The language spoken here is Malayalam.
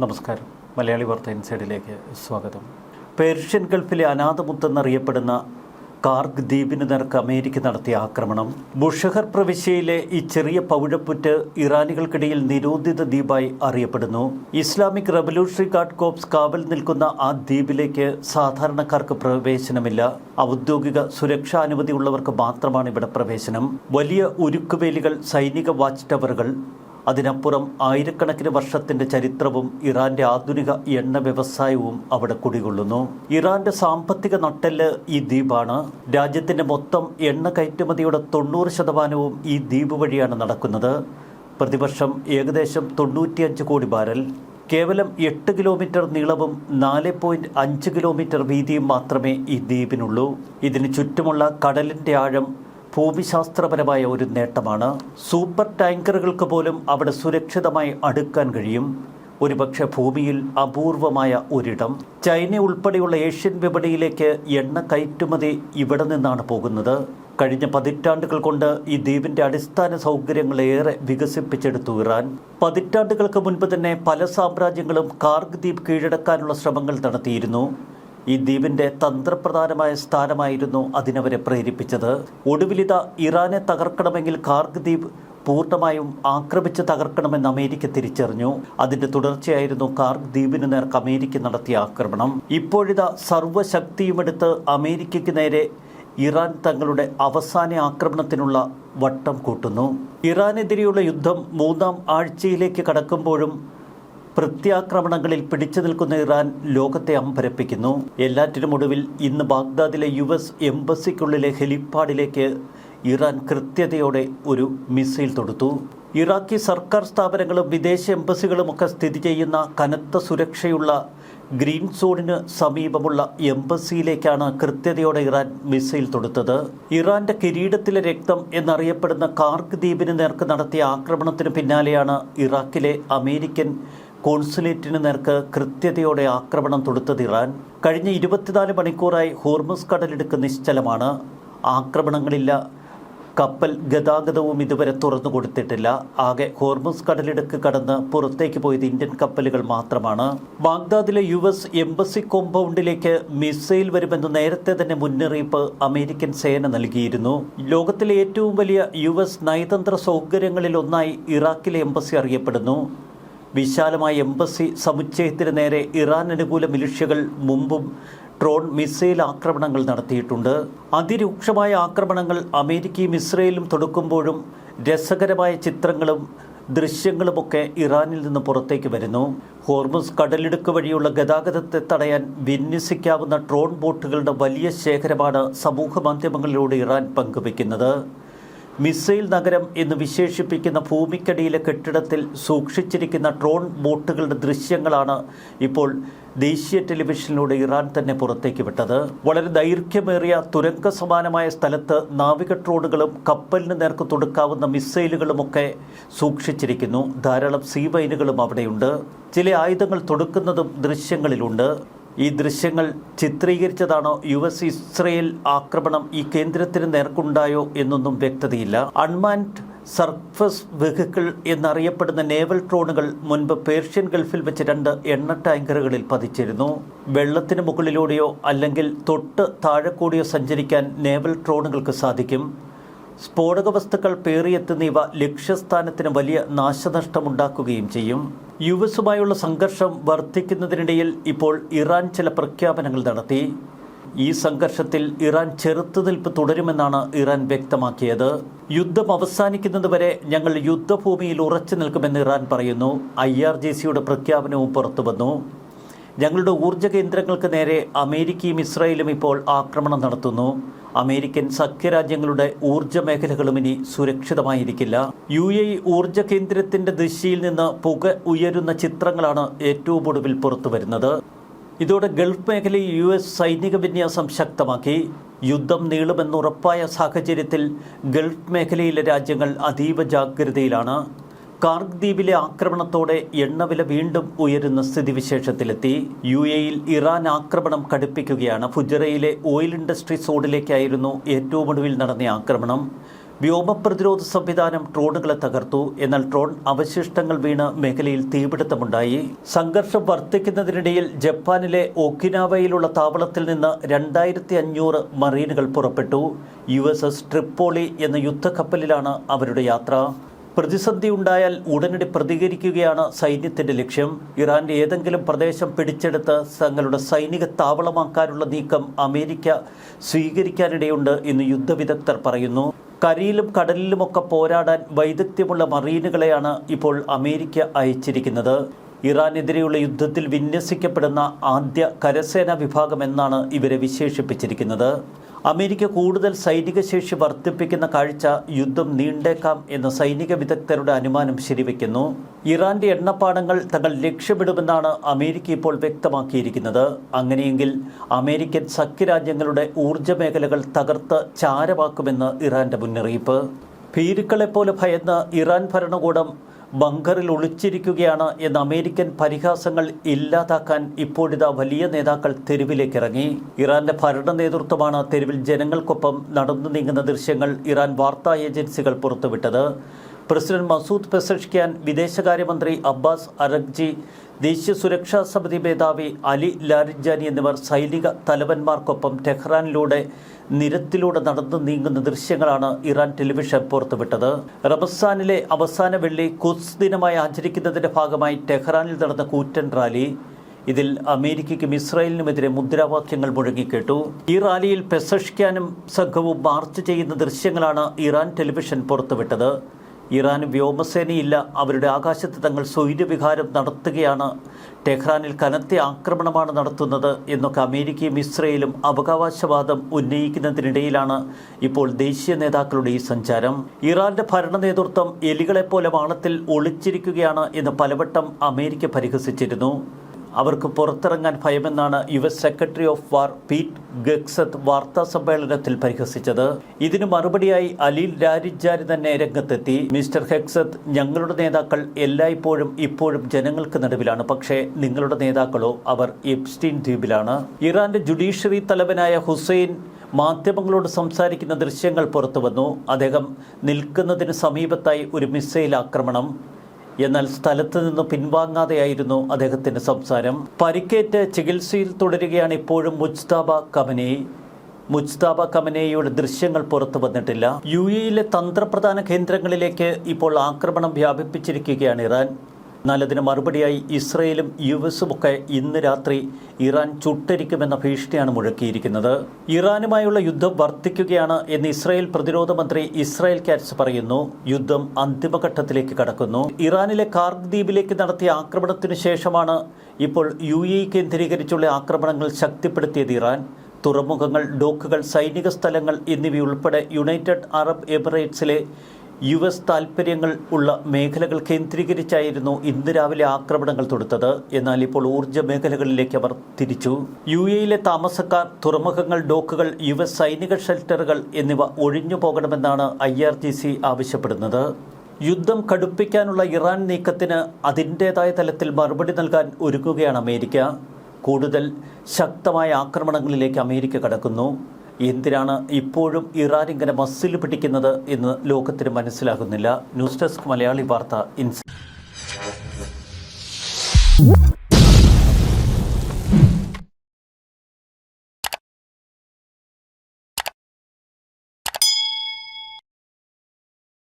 നമസ്കാരം. മലയാളി വാർത്ത ഇൻസൈഡിലേക്ക് സ്വാഗതം. പേർഷ്യൻ ഗൾഫിലെ അനാഥമുത്തെന്നറിയപ്പെടുന്ന കാർഗ് ദ്വീപിന് നേർക്ക് അമേരിക്ക നടത്തിയ ആക്രമണം. ബുഷഹർ പ്രവിശ്യയിലെ ഈ ചെറിയ പവിഴപ്പുറ്റ് ഇറാനികൾക്കിടയിൽ നിരോധിത ദ്വീപായി അറിയപ്പെടുന്നു. ഇസ്ലാമിക് റവല്യൂഷണറി ഗാർഡ് കോർപ്സ് കാവൽ നിൽക്കുന്ന ആ ദ്വീപിലേക്ക് സാധാരണക്കാർക്ക് പ്രവേശനമില്ല. ഔദ്യോഗിക സുരക്ഷാ അനുമതിയുള്ളവർക്ക് മാത്രമാണ് ഇവിടെ പ്രവേശനം. വലിയ ഉരുക്കുവേലികൾ, സൈനിക വാച്ച് ടവറുകൾ, അതിനപ്പുറം ആയിരക്കണക്കിന് വർഷത്തിന്റെ ചരിത്രവും ഇറാന്റെ ആധുനിക എണ്ണ വ്യവസായവും അവിടെ കുടികൊള്ളുന്നു. ഇറാന്റെ സാമ്പത്തിക നട്ടെല്ല് ഈ ദ്വീപാണ്. രാജ്യത്തിന്റെ മൊത്തം എണ്ണ കയറ്റുമതിയുടെ 90% ഈ ദ്വീപ് വഴിയാണ് നടക്കുന്നത്. പ്രതിവർഷം ഏകദേശം 95 കോടി ബാരൽ. കേവലം 8 കിലോമീറ്റർ നീളവും 4.5 കിലോമീറ്റർ വീതിയും മാത്രമേ ഈ ദ്വീപിനുള്ളൂ. ഇതിന് ചുറ്റുമുള്ള കടലിന്റെ ആഴം ഭൂമിശാസ്ത്രപരമായ ഒരു നേട്ടമാണ്. സൂപ്പർ ടാങ്കറുകൾക്ക് പോലും അവിടെ സുരക്ഷിതമായി അടുക്കാൻ കഴിയും. ഒരുപക്ഷെ ഭൂമിയിൽ അപൂർവമായ ഒരിടം. ചൈന ഉൾപ്പെടെയുള്ള ഏഷ്യൻ വിപണിയിലേക്ക് എണ്ണ കയറ്റുമതി ഇവിടെ നിന്നാണ് പോകുന്നത്. കഴിഞ്ഞ പതിറ്റാണ്ടുകൾ കൊണ്ട് ഈ ദ്വീപിന്റെ അടിസ്ഥാന സൗകര്യങ്ങളേറെ വികസിപ്പിച്ചെടുത്തു ഇറാൻ. പതിറ്റാണ്ടുകൾക്ക് മുൻപ് തന്നെ പല സാമ്രാജ്യങ്ങളും കാർഗ് ദ്വീപ് കീഴടക്കാനുള്ള ശ്രമങ്ങൾ നടത്തിയിരുന്നു. ഈ ദ്വീപിന്റെ തന്ത്രപ്രധാനമായ സ്ഥാനമായിരുന്നു അതിനവരെ പ്രേരിപ്പിച്ചത്. ഒടുവിലിത ഇറാനെ തകർക്കണമെങ്കിൽ കാർഗ് ദ്വീപ് പൂർണ്ണമായും ആക്രമിച്ച് തകർക്കണമെന്ന് അമേരിക്ക തിരിച്ചറിഞ്ഞു. അതിന്റെ തുടർച്ചയായിരുന്നു കാർഗ് ദ്വീപിന് നേർക്ക് അമേരിക്ക നടത്തിയ ആക്രമണം. ഇപ്പോഴിതാ സർവ്വശക്തിയുമെടുത്ത് അമേരിക്കയ്ക്ക് നേരെ ഇറാൻ തങ്ങളുടെ അവസാന ആക്രമണത്തിനുള്ള വട്ടം കൂട്ടുന്നു. ഇറാനെതിരെയുള്ള യുദ്ധം 3ാം ആഴ്ചയിലേക്ക് കടക്കുമ്പോഴും പ്രത്യാക്രമണങ്ങളിൽ പിടിച്ചു നിൽക്കുന്ന ഇറാൻ ലോകത്തെ അമ്പരപ്പിക്കുന്നു. എല്ലാറ്റിനും ഒടുവിൽ ഇന്ന് ബാഗ്ദാദിലെ US എംബസിക്കുള്ളിലെ ഹെലിപ്പാഡിലേക്ക് ഇറാൻ കൃത്യതയോടെ ഒരു മിസൈൽ തൊടുത്തു. ഇറാഖി സർക്കാർ സ്ഥാപനങ്ങളും വിദേശ എംബസികളുമൊക്കെ സ്ഥിതി ചെയ്യുന്ന കനത്ത സുരക്ഷയുള്ള ഗ്രീൻ സോണിന് സമീപമുള്ള എംബസിയിലേക്കാണ് കൃത്യതയോടെ ഇറാൻ മിസൈൽ തൊടുത്തത്. ഇറാന്റെ കിരീടത്തിലെ രക്തം എന്നറിയപ്പെടുന്ന കാർഗ് ദ്വീപിന് നേർക്ക് നടത്തിയ ആക്രമണത്തിന് പിന്നാലെയാണ് ഇറാഖിലെ അമേരിക്കൻ കോൺസുലേറ്റിന് നേർക്ക് കൃത്യതയോടെ ആക്രമണം തൊടുത്തത് ഇറാൻ. കഴിഞ്ഞ 24 മണിക്കൂറായി ഹോർമുസ് കടലിടുക്ക് നിശ്ചലമാണ്. ആക്രമണങ്ങളില്ല. കപ്പൽ ഗതാഗതവും ഇതുവരെ തുറന്നു കൊടുത്തിട്ടില്ല. ആകെ ഹോർമുസ് കടലിടുക്ക് കടന്ന് പുറത്തേക്ക് പോയത് ഇന്ത്യൻ കപ്പലുകൾ മാത്രമാണ്. ബാഗ്ദാദിലെ US എംബസി കോമ്പൗണ്ടിലേക്ക് മിസൈൽ വരുമെന്ന് നേരത്തെ തന്നെ മുന്നറിയിപ്പ് അമേരിക്കൻ സേന നൽകിയിരുന്നു. ലോകത്തിലെ ഏറ്റവും വലിയ US നയതന്ത്ര സൗകര്യങ്ങളിൽ ഒന്നായി ഇറാഖിലെ എംബസി അറിയപ്പെടുന്നു. വിശാലമായ എംബസി സമുച്ചയത്തിന് നേരെ ഇറാൻ അനുകൂല മിലിഷ്യകൾ മുമ്പും ഡ്രോൺ മിസൈൽ ആക്രമണങ്ങൾ നടത്തിയിട്ടുണ്ട്. അതിരൂക്ഷമായ ആക്രമണങ്ങൾ അമേരിക്കയും ഇസ്രയേലും തൊടുക്കുമ്പോഴും രസകരമായ ചിത്രങ്ങളും ദൃശ്യങ്ങളുമൊക്കെ ഇറാനിൽ നിന്ന് പുറത്തേക്ക് വരുന്നു. ഹോർമുസ് കടലിടുക്ക് വഴിയുള്ള ഗതാഗതത്തെ തടയാൻ വിന്യസിക്കാവുന്ന ഡ്രോൺ ബോട്ടുകളുടെ വലിയ ശേഖരമാണ് സമൂഹ മാധ്യമങ്ങളിലൂടെ ഇറാൻ പങ്കുവയ്ക്കുന്നത്. മിസൈൽ നഗരം എന്ന് വിശേഷിപ്പിക്കുന്ന ഭൂമിക്കടിയിലെ കെട്ടിടത്തിൽ സൂക്ഷിച്ചിരിക്കുന്ന ഡ്രോൺ ബോട്ടുകളുടെ ദൃശ്യങ്ങളാണ് ഇപ്പോൾ ദേശീയ ടെലിവിഷനിലൂടെ ഇറാൻ തന്നെ പുറത്തേക്ക് വിട്ടത്. വളരെ ദൈർഘ്യമേറിയ തുരങ്ക സമാനമായ സ്ഥലത്ത് നാവിക ഡ്രോണുകളും കപ്പലിന് നേർക്ക് തൊടുക്കാവുന്ന മിസൈലുകളുമൊക്കെ സൂക്ഷിച്ചിരിക്കുന്നു. ധാരാളം സീവൈനുകളും അവിടെയുണ്ട്. ചില ആയുധങ്ങൾ തൊടുക്കുന്നതും ദൃശ്യങ്ങളിലുണ്ട്. ഈ ദൃശ്യങ്ങൾ ചിത്രീകരിച്ചതാണോ US ഇസ്രയേൽ ആക്രമണം ഈ കേന്ദ്രത്തിന് നേർക്കുണ്ടായോ എന്നൊന്നും വ്യക്തതയില്ല. അൺമാൻഡ് സർഫസ് വെഹിക്കിൾ എന്നറിയപ്പെടുന്ന നേവൽ ഡ്രോണുകൾ മുൻപ് പേർഷ്യൻ ഗൾഫിൽ വെച്ച് 2 എണ്ണ ടാങ്കറുകളിൽ പതിച്ചിരുന്നു. വെള്ളത്തിന് മുകളിലൂടെയോ അല്ലെങ്കിൽ തൊട്ട് താഴെ കൂടിയോ സഞ്ചരിക്കാൻ നേവൽ ഡ്രോണുകൾക്ക് സാധിക്കും. സ്ഫോടക വസ്തുക്കൾ പേറിയെത്തുന്നവ ലക്ഷ്യസ്ഥാനത്തിന് വലിയ നാശനഷ്ടമുണ്ടാക്കുകയും ചെയ്യും. US-ഉമായുള്ള സംഘർഷം വർദ്ധിക്കുന്നതിനിടയിൽ ഇപ്പോൾ ഇറാൻ ചില പ്രഖ്യാപനങ്ങൾ നടത്തി. ഈ സംഘർഷത്തിൽ ഇറാൻ ചെറുത്തുനിൽപ്പ് തുടരുമെന്നാണ് ഇറാൻ വ്യക്തമാക്കിയത്. യുദ്ധം അവസാനിക്കുന്നതുവരെ ഞങ്ങൾ യുദ്ധഭൂമിയിൽ ഉറച്ചു നിൽക്കുമെന്ന് ഇറാൻ പറയുന്നു. IRGCയുടെ പ്രഖ്യാപനവും പുറത്തുവന്നു. ഞങ്ങളുടെ ഊർജ്ജ കേന്ദ്രങ്ങൾക്ക് നേരെ അമേരിക്കയും ഇസ്രായേലും ഇപ്പോൾ ആക്രമണം നടത്തുന്നു. അമേരിക്കൻ സഖ്യരാജ്യങ്ങളുടെ ഊർജ്ജ മേഖലകളും ഇനി സുരക്ഷിതമായിരിക്കില്ല. UAE ഊർജ്ജ കേന്ദ്രത്തിന്റെ ദിശയിൽ നിന്ന് പുക ഉയരുന്ന ചിത്രങ്ങളാണ് ഏറ്റവും ഒടുവിൽ പുറത്തുവരുന്നത്. ഇതോടെ ഗൾഫ് മേഖലയിൽ US സൈനിക വിന്യാസം ശക്തമാക്കി. യുദ്ധം നീളുമെന്നുറപ്പായ സാഹചര്യത്തിൽ ഗൾഫ് മേഖലയിലെ രാജ്യങ്ങൾ അതീവ ജാഗ്രതയിലാണ്. കാർഗ് ദ്വീപിലെ ആക്രമണത്തോടെ എണ്ണവില വീണ്ടും ഉയരുന്ന സ്ഥിതിവിശേഷത്തിലെത്തി. UAEയിൽ ഇറാൻ ആക്രമണം കടുപ്പിക്കുകയാണ്. ഫുജറയിലെ ഓയിൽ ഇൻഡസ്ട്രി സോണിലേക്കായിരുന്നു ഏറ്റവും ഒടുവിൽ നടന്ന ആക്രമണം. വ്യോമ പ്രതിരോധ സംവിധാനം ഡ്രോണുകളെ തകർത്തു. എന്നാൽ ഡ്രോൺ അവശിഷ്ടങ്ങൾ വീണ് മേഖലയിൽ തീപിടുത്തമുണ്ടായി. സംഘർഷം വർദ്ധിക്കുന്നതിനിടയിൽ ജപ്പാനിലെ ഒക്കിനാവയിലുള്ള താവളത്തിൽ നിന്ന് 2500 മറീനുകൾ പുറപ്പെട്ടു. USS ട്രിപ്പോളി എന്ന യുദ്ധക്കപ്പലിലാണ് അവരുടെ യാത്ര. പ്രതിസന്ധി ഉണ്ടായാൽ ഉടനടി പ്രതികരിക്കുകയാണ് സൈന്യത്തിന്റെ ലക്ഷ്യം. ഇറാന്റെ ഏതെങ്കിലും പ്രദേശം പിടിച്ചെടുത്ത് തങ്ങളുടെ സൈനിക താവളമാക്കാനുള്ള നീക്കം അമേരിക്ക സ്വീകരിക്കാനിടയുണ്ട് എന്ന് യുദ്ധവിദഗ്ധർ പറയുന്നു. കരയിലും കടലിലുമൊക്കെ പോരാടാൻ വൈദഗ്ധ്യമുള്ള മറീനുകളെയാണ് ഇപ്പോൾ അമേരിക്ക അയച്ചിരിക്കുന്നത്. ഇറാനെതിരെയുള്ള യുദ്ധത്തിൽ വിന്യസിക്കപ്പെടുന്ന ആദ്യ കരസേനാ വിഭാഗം എന്നാണ് ഇവരെ വിശേഷിപ്പിച്ചിരിക്കുന്നത്. അമേരിക്ക കൂടുതൽ സൈനിക ശേഷി വർദ്ധിപ്പിക്കുന്ന കാഴ്ച യുദ്ധം നീണ്ടേക്കാം എന്ന സൈനിക വിദഗ്ധരുടെ അനുമാനം ശരിവെക്കുന്നു. ഇറാന്റെ എണ്ണപ്പാടങ്ങൾ തങ്ങൾ ലക്ഷ്യമിടുമെന്നാണ് അമേരിക്ക ഇപ്പോൾ വ്യക്തമാക്കിയിരിക്കുന്നത്. അങ്ങനെയെങ്കിൽ അമേരിക്കൻ സഖ്യരാജ്യങ്ങളുടെ ഊർജ്ജ മേഖലകൾ തകർത്ത് ചാരമാക്കുമെന്ന് ഇറാന്റെ മുന്നറിയിപ്പ്. ഭീരുക്കളെപ്പോലെ ഭയന്ന് ഇറാൻ ഭരണകൂടം ബങ്കറിൽ ഒളിച്ചിരിക്കുകയാണ് എന്ന അമേരിക്കൻ പരിഹാസങ്ങൾ ഇല്ലാതാക്കാൻ ഇപ്പോഴിതാ വലിയ നേതാക്കൾ തെരുവിലേക്കിറങ്ങി. ഇറാന്റെ ഭരണ നേതൃത്വമാണ് തെരുവിൽ ജനങ്ങൾക്കൊപ്പം നടന്നു നീങ്ങുന്ന ദൃശ്യങ്ങൾ ഇറാൻ വാർത്താ ഏജൻസികൾ പുറത്തുവിട്ടത്. പ്രസിഡന്റ് മസൂദ് പെസഷ്ക്യാൻ, വിദേശകാര്യമന്ത്രി അബ്ബാസ് അറഗ്ചി, ദേശീയ സുരക്ഷാ സമിതി മേധാവി അലി ലാരിജാനി എന്നിവർ സൈനിക തലവന്മാർക്കൊപ്പം ടെഹ്റാനിലൂടെ നിരത്തിലൂടെ നടന്നു നീങ്ങുന്ന ദൃശ്യങ്ങളാണ് ഇറാൻ ടെലിവിഷൻ പുറത്തുവിട്ടത്. റമസാനിലെ അവസാന വെള്ളി ഖുദ്സ് ദിനമായി ആചരിക്കുന്നതിന്റെ ഭാഗമായി ടെഹ്റാനിൽ നടന്ന കൂറ്റൻ റാലി. ഇതിൽ അമേരിക്കയ്ക്കും ഇസ്രായേലിനുമെതിരെ മുദ്രാവാക്യങ്ങൾ മുഴങ്ങിക്കേട്ടു. ഈ റാലിയിൽ പെസഷ്ക്യാനും സംഘവും മാർച്ച് ചെയ്യുന്ന ദൃശ്യങ്ങളാണ് ഇറാൻ ടെലിവിഷൻ പുറത്തുവിട്ടത്. ഇറാന് വ്യോമസേനയില്ല, അവരുടെ ആകാശത്ത് തങ്ങൾ സ്വൈര്യവിഹാരം നടത്തുകയാണ്, ടെഹ്റാനിൽ കനത്ത ആക്രമണമാണ് നടത്തുന്നത് എന്നൊക്കെ അമേരിക്കയും ഇസ്രയേലും അവകാശവാദം ഉന്നയിക്കുന്നതിനിടയിലാണ് ഇപ്പോൾ ദേശീയ നേതാക്കളുടെ ഈ സഞ്ചാരം. ഇറാന്റെ ഭരണ നേതൃത്വം എലികളെപ്പോലെ മാളത്തിൽ ഒളിച്ചിരിക്കുകയാണ് എന്ന് പലവട്ടം അമേരിക്ക പരിഹസിച്ചിരുന്നു. അവർക്ക് പുറത്തിറങ്ങാൻ ഭയമെന്നാണ് US secretary of war Pete ഗെക്സത്ത് വാർത്താ സമ്മേളനത്തിൽ പരിഹസിച്ചത്. ഇതിനു മറുപടിയായി അലി ലാരിജാനി തന്നെ രംഗത്തെത്തി. മിസ്റ്റർ ഹെക്സത്ത്, ഞങ്ങളുടെ നേതാക്കൾ എല്ലായ്പ്പോഴും ഇപ്പോഴും ജനങ്ങൾക്ക് നടുവിലാണ്, പക്ഷേ നിങ്ങളുടെ നേതാക്കളോ അവർ എപ്സ്റ്റീൻ ദ്വീപിലാണ്. ഇറാന്റെ ജുഡീഷ്യറി തലവനായ ഹുസൈൻ മാധ്യമങ്ങളോട് സംസാരിക്കുന്ന ദൃശ്യങ്ങൾ പുറത്തുവന്നു. അദ്ദേഹം നിൽക്കുന്നതിന് സമീപത്തായി ഒരു മിസൈൽ ആക്രമണം. എന്നാൽ സ്ഥലത്ത് നിന്ന് പിൻവാങ്ങാതെയായിരുന്നു അദ്ദേഹത്തിന്റെ സംസാരം. പരിക്കേറ്റ് ചികിത്സയിൽ തുടരുകയാണ് ഇപ്പോഴും മുജ്തബ ഖമനേയിയുടെ ദൃശ്യങ്ങൾ പുറത്തു വന്നിട്ടില്ല. UAE തന്ത്രപ്രധാന കേന്ദ്രങ്ങളിലേക്ക് ഇപ്പോൾ ആക്രമണം വ്യാപിപ്പിച്ചിരിക്കുകയാണ് ഇറാൻ. എന്നാൽ അതിന് മറുപടിയായി ഇസ്രയേലും US ഒക്കെ ഇന്ന് രാത്രി ഇറാൻ ചുട്ടരിക്കുമെന്ന ഭീഷണിയാണ് മുഴക്കിയിരിക്കുന്നത്. ഇറാനുമായുള്ള യുദ്ധം വർദ്ധിക്കുകയാണ് എന്ന് ഇസ്രായേൽ പ്രതിരോധ മന്ത്രി ഇസ്രായേൽ കാറ്റ്സ് പറയുന്നു. യുദ്ധം അന്തിമഘട്ടത്തിലേക്ക് കടക്കുന്നു. ഇറാനിലെ കാർഗ് ദ്വീപിലേക്ക് നടത്തിയ ആക്രമണത്തിനു ശേഷമാണ് ഇപ്പോൾ UAE കേന്ദ്രീകരിച്ചുള്ള ആക്രമണങ്ങൾ ശക്തിപ്പെടുത്തിയത് ഇറാൻ. തുറമുഖങ്ങൾ, ഡോക്കുകൾ, സൈനിക സ്ഥലങ്ങൾ എന്നിവയുൾപ്പെടെ യുണൈറ്റഡ് അറബ് എമിറേറ്റ്സിലെ US താൽപ്പര്യങ്ങൾ ഉള്ള മേഖലകൾ കേന്ദ്രീകരിച്ചായിരുന്നു ഇന്ന് രാവിലെ ആക്രമണങ്ങൾ തൊടുത്തത്. എന്നാൽ ഇപ്പോൾ ഊർജ്ജ മേഖലകളിലേക്ക് അവർ തിരിച്ചു. UAE താമസക്കാർ, തുറമുഖങ്ങൾ, ഡോക്കുകൾ, US സൈനിക ഷെൽട്ടറുകൾ എന്നിവ ഒഴിഞ്ഞു പോകണമെന്നാണ് IRGC ആവശ്യപ്പെടുന്നത്. യുദ്ധം കടുപ്പിക്കാനുള്ള ഇറാൻ നീക്കത്തിന് അതിൻ്റേതായ തലത്തിൽ മറുപടി നൽകാൻ ഒരുങ്ങുകയാണ് അമേരിക്ക. കൂടുതൽ ശക്തമായ ആക്രമണങ്ങളിലേക്ക് അമേരിക്ക കടക്കുന്നു. എന്തിനാണ് ഇപ്പോഴും ഇറാൻ ഇങ്ങനെ മസ്സിൽ പിടിക്കുന്നത് എന്ന് ലോകത്തിന് മനസ്സിലാകുന്നില്ല. ന്യൂസ് ഡെസ്ക് മലയാളി വാർത്ത ഇൻസൈറ്റ്.